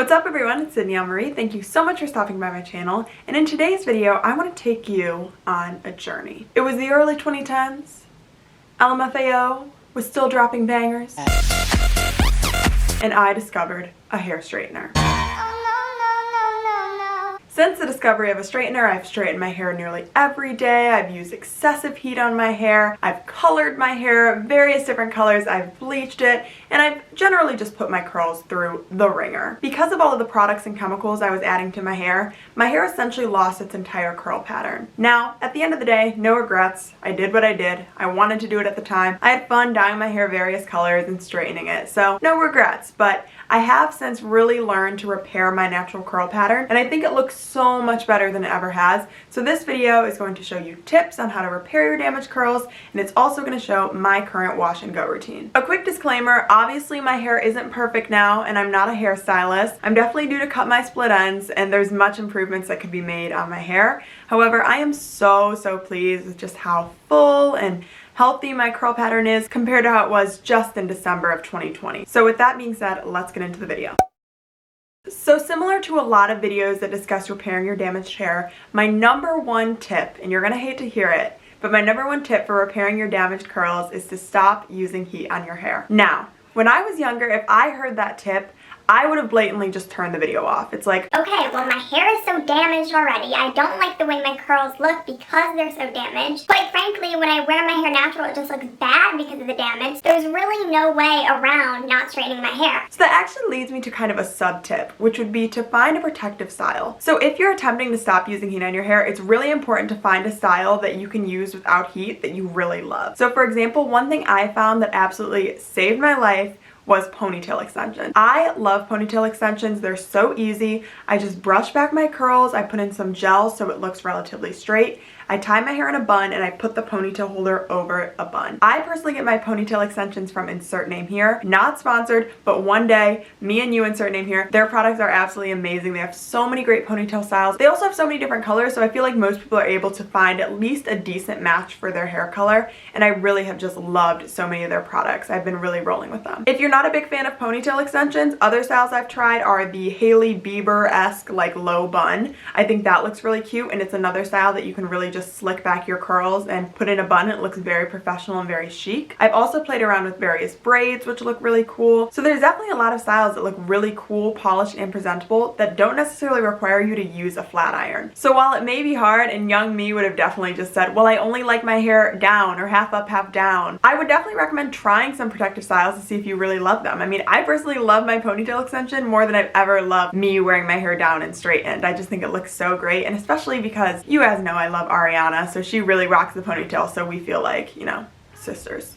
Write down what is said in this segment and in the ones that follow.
What's up everyone, it's Sydney Marie. Thank you so much for stopping by my channel, and in today's video I want to take you on a journey. It was the early 2010s, LMFAO was still dropping bangers, and I discovered a hair straightener. Since the discovery of a straightener, I've straightened my hair nearly every day. I've used excessive heat on my hair. I've colored my hair various different colors. I've bleached it, and I've generally just put my curls through the ringer. Because of all of the products and chemicals I was adding to my hair essentially lost its entire curl pattern. Now, at the end of the day, no regrets. I did what I did. I wanted to do it at the time. I had fun dyeing my hair various colors and straightening it, so no regrets. But I have since really learned to repair my natural curl pattern, and I think it looks so much better than it ever has. So this video is going to show you tips on how to repair your damaged curls, and it's also going to show my current wash and go routine. A quick disclaimer, obviously my hair isn't perfect now, and I'm not a hairstylist. I'm definitely due to cut my split ends, and there's much improvements that could be made on my hair. However, I am so pleased with just how full and healthy my curl pattern is compared to how it was just in December of 2020. So with that being said, let's get into the video. So similar to a lot of videos that discuss repairing your damaged hair, my number one tip, and you're gonna hate to hear it, but my number one tip for repairing your damaged curls is to stop using heat on your hair. Now, when I was younger, if I heard that tip, I would have blatantly just turned the video off. It's like, okay, well my hair is so damaged already. I don't like the way my curls look because they're so damaged. Quite frankly, when I wear my hair natural, it just looks bad because of the damage. There's really no way around not straightening my hair. So that actually leads me to kind of a sub-tip, which would be to find a protective style. So if you're attempting to stop using heat on your hair, it's really important to find a style that you can use without heat that you really love. So for example, one thing I found that absolutely saved my life was ponytail extensions. I love ponytail extensions. They're so easy. I just brush back my curls, I put in some gel so it looks relatively straight, I tie my hair in a bun, and I put the ponytail holder over a bun. I personally get my ponytail extensions from Insert Name Here. Not sponsored, but one day, me and you, Insert Name Here, their products are absolutely amazing. They have so many great ponytail styles. They also have so many different colors, so I feel like most people are able to find at least a decent match for their hair color, and I really have just loved so many of their products. I've been really rolling with them. If you're not a big fan of ponytail extensions, other styles I've tried are the Hailey Bieber-esque like low bun. I think that looks really cute, and it's another style that you can really just slick back your curls and put in a bun. It looks very professional and very chic. I've also played around with various braids, which look really cool. So there's definitely a lot of styles that look really cool, polished, and presentable that don't necessarily require you to use a flat iron. So while it may be hard, and young me would have definitely just said, well, I only like my hair down or half up, half down, I would definitely recommend trying some protective styles to see if you really love them. I mean, I personally love my ponytail extension more than I've ever loved me wearing my hair down and straightened. I just think it looks so great, and especially because you guys know I love Ariana, so she really rocks the ponytail, so we feel like, you know, sisters.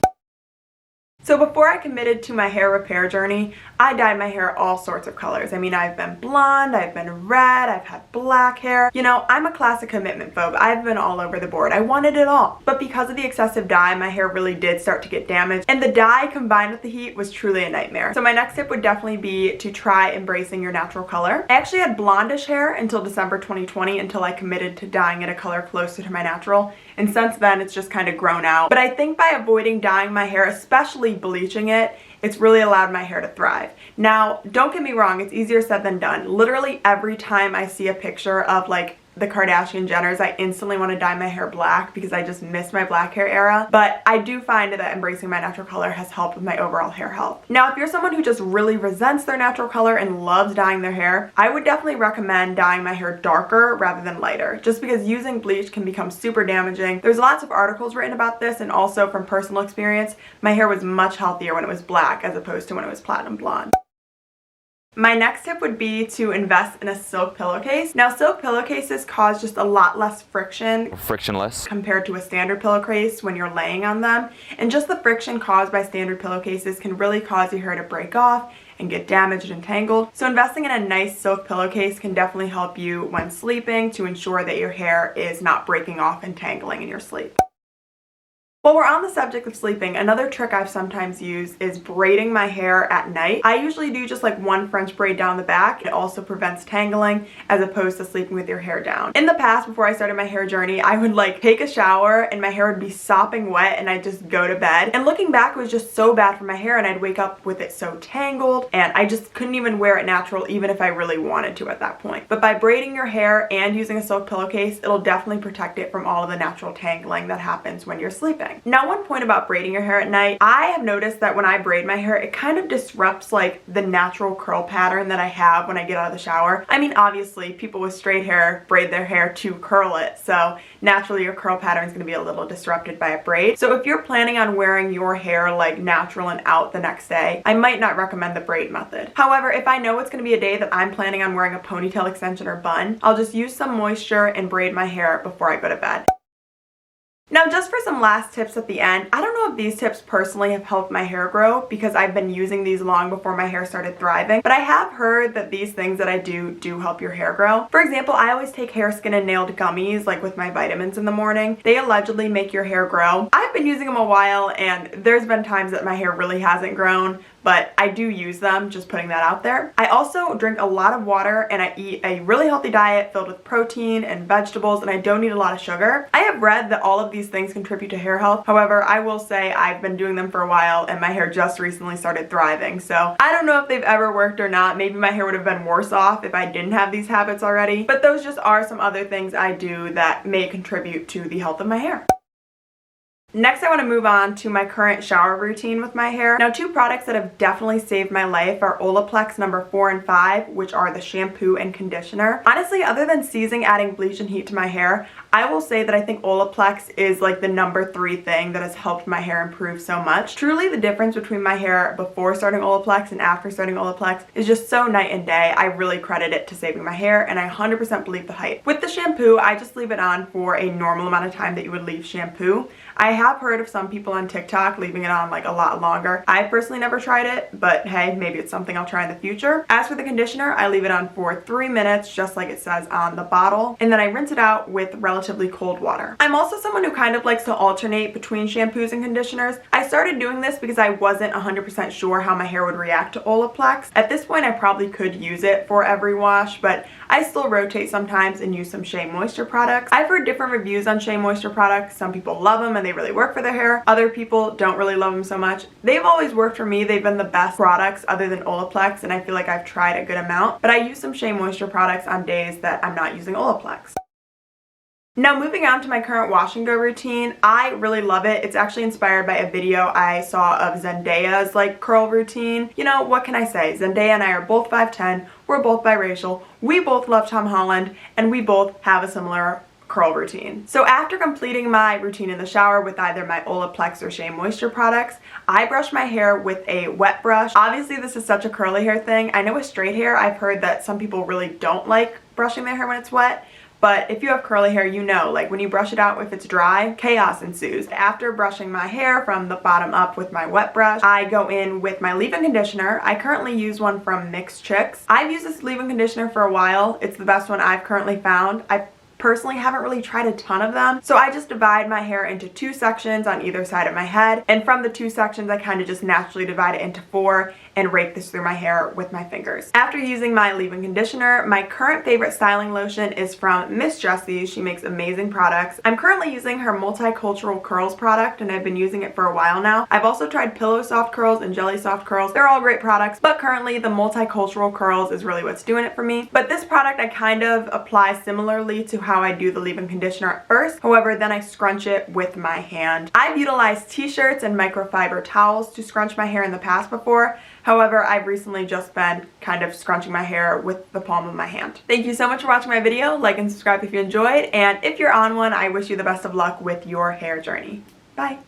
So before I committed to my hair repair journey, I dyed my hair all sorts of colors. I mean, I've been blonde, I've been red, I've had black hair. You know, I'm a classic commitment phobe. I've been all over the board. I wanted it all. But because of the excessive dye, my hair really did start to get damaged, and the dye combined with the heat was truly a nightmare. So my next tip would definitely be to try embracing your natural color. I actually had blondish hair until December 2020 until I committed to dyeing it a color closer to my natural. And since then, it's just kind of grown out. But I think by avoiding dyeing my hair, especially bleaching it, it's really allowed my hair to thrive. Now, don't get me wrong, it's easier said than done. Literally every time I see a picture of like the Kardashian Jenners, I instantly want to dye my hair black because I just miss my black hair era. But I do find that embracing my natural color has helped with my overall hair health. Now, if you're someone who just really resents their natural color and loves dyeing their hair, I would definitely recommend dyeing my hair darker rather than lighter, just because using bleach can become super damaging. There's lots of articles written about this, and also from personal experience, my hair was much healthier when it was black as opposed to when it was platinum blonde. My next tip would be to invest in a silk pillowcase. Now, silk pillowcases cause just a lot less friction. Frictionless. Compared to a standard pillowcase when you're laying on them. And just the friction caused by standard pillowcases can really cause your hair to break off and get damaged and tangled. So investing in a nice silk pillowcase can definitely help you when sleeping to ensure that your hair is not breaking off and tangling in your sleep. While we're on the subject of sleeping, another trick I've sometimes used is braiding my hair at night. I usually do just like one French braid down the back. It also prevents tangling as opposed to sleeping with your hair down. In the past, before I started my hair journey, I would like take a shower and my hair would be sopping wet and I'd just go to bed. And looking back, it was just so bad for my hair and I'd wake up with it so tangled and I just couldn't even wear it natural even if I really wanted to at that point. But by braiding your hair and using a silk pillowcase, it'll definitely protect it from all of the natural tangling that happens when you're sleeping. Now, one point about braiding your hair at night, I have noticed that when I braid my hair, it kind of disrupts like the natural curl pattern that I have when I get out of the shower. I mean, obviously people with straight hair braid their hair to curl it, so naturally your curl pattern is going to be a little disrupted by a braid. So if you're planning on wearing your hair like natural and out the next day, I might not recommend the braid method. However, if I know it's going to be a day that I'm planning on wearing a ponytail extension or bun, I'll just use some moisture and braid my hair before I go to bed. Now, just for some last tips at the end, I don't know if these tips personally have helped my hair grow because I've been using these long before my hair started thriving, but I have heard that these things that I do help your hair grow. For example, I always take hair, skin, and nailed gummies like with my vitamins in the morning. They allegedly make your hair grow. I've been using them a while and there's been times that my hair really hasn't grown, but I do use them, just putting that out there. I also drink a lot of water and I eat a really healthy diet filled with protein and vegetables, and I don't eat a lot of sugar. I have read that all of these things contribute to hair health. However, I will say I've been doing them for a while and my hair just recently started thriving. So I don't know if they've ever worked or not. Maybe my hair would have been worse off if I didn't have these habits already. But those just are some other things I do that may contribute to the health of my hair. Next, I want to move on to my current shower routine with my hair. Now, two products that have definitely saved my life are Olaplex number 4 and 5, which are the shampoo and conditioner. Honestly, other than seizing adding bleach and heat to my hair, I will say that I think Olaplex is like the number 3 thing that has helped my hair improve so much. Truly, the difference between my hair before starting Olaplex and after starting Olaplex is just so night and day. I really credit it to saving my hair, and I 100% believe the hype. With the shampoo, I just leave it on for a normal amount of time that you would leave shampoo. I have heard of some people on TikTok leaving it on like a lot longer. I've personally never tried it, but hey, maybe it's something I'll try in the future. As for the conditioner, I leave it on for 3 minutes, just like it says on the bottle, and then I rinse it out with relatively cold water. I'm also someone who kind of likes to alternate between shampoos and conditioners. I started doing this because I wasn't 100% sure how my hair would react to Olaplex. At this point, I probably could use it for every wash, but I still rotate sometimes and use some Shea Moisture products. I've heard different reviews on Shea Moisture products. Some people love them and they really work for their hair. Other people don't really love them so much. They've always worked for me. They've been the best products other than Olaplex, and I feel like I've tried a good amount, but I use some Shea Moisture products on days that I'm not using Olaplex. Now, moving on to my current wash and go routine, I really love it. It's actually inspired by a video I saw of Zendaya's like curl routine. You know, what can I say? Zendaya and I are both 5'10", we're both biracial, we both love Tom Holland, and we both have a similar curl routine. So after completing my routine in the shower with either my Olaplex or Shea Moisture products, I brush my hair with a wet brush. Obviously, this is such a curly hair thing. I know with straight hair, I've heard that some people really don't like brushing their hair when it's wet. But if you have curly hair, you know, like when you brush it out, if it's dry, chaos ensues. After brushing my hair from the bottom up with my wet brush, I go in with my leave-in conditioner. I currently use one from Mixed Chicks. I've used this leave-in conditioner for a while. It's the best one I've currently found. I personally haven't really tried a ton of them, so I just divide my hair into 2 sections on either side of my head, and from the 2 sections I kind of just naturally divide it into 4 and rake this through my hair with my fingers. After using my leave-in conditioner, my current favorite styling lotion is from Miss Jessie's. She makes amazing products. I'm currently using her Multicultural Curls product, and I've been using it for a while now. I've also tried Pillow Soft Curls and Jelly Soft Curls. They're all great products, but currently the Multicultural Curls is really what's doing it for me. But this product I kind of apply similarly to how I do the leave-in conditioner at first. However, then I scrunch it with my hand. I've utilized t-shirts and microfiber towels to scrunch my hair in the past before. However, I've recently just been kind of scrunching my hair with the palm of my hand. Thank you so much for watching my video. Like and subscribe if you enjoyed. And if you're on one, I wish you the best of luck with your hair journey. Bye.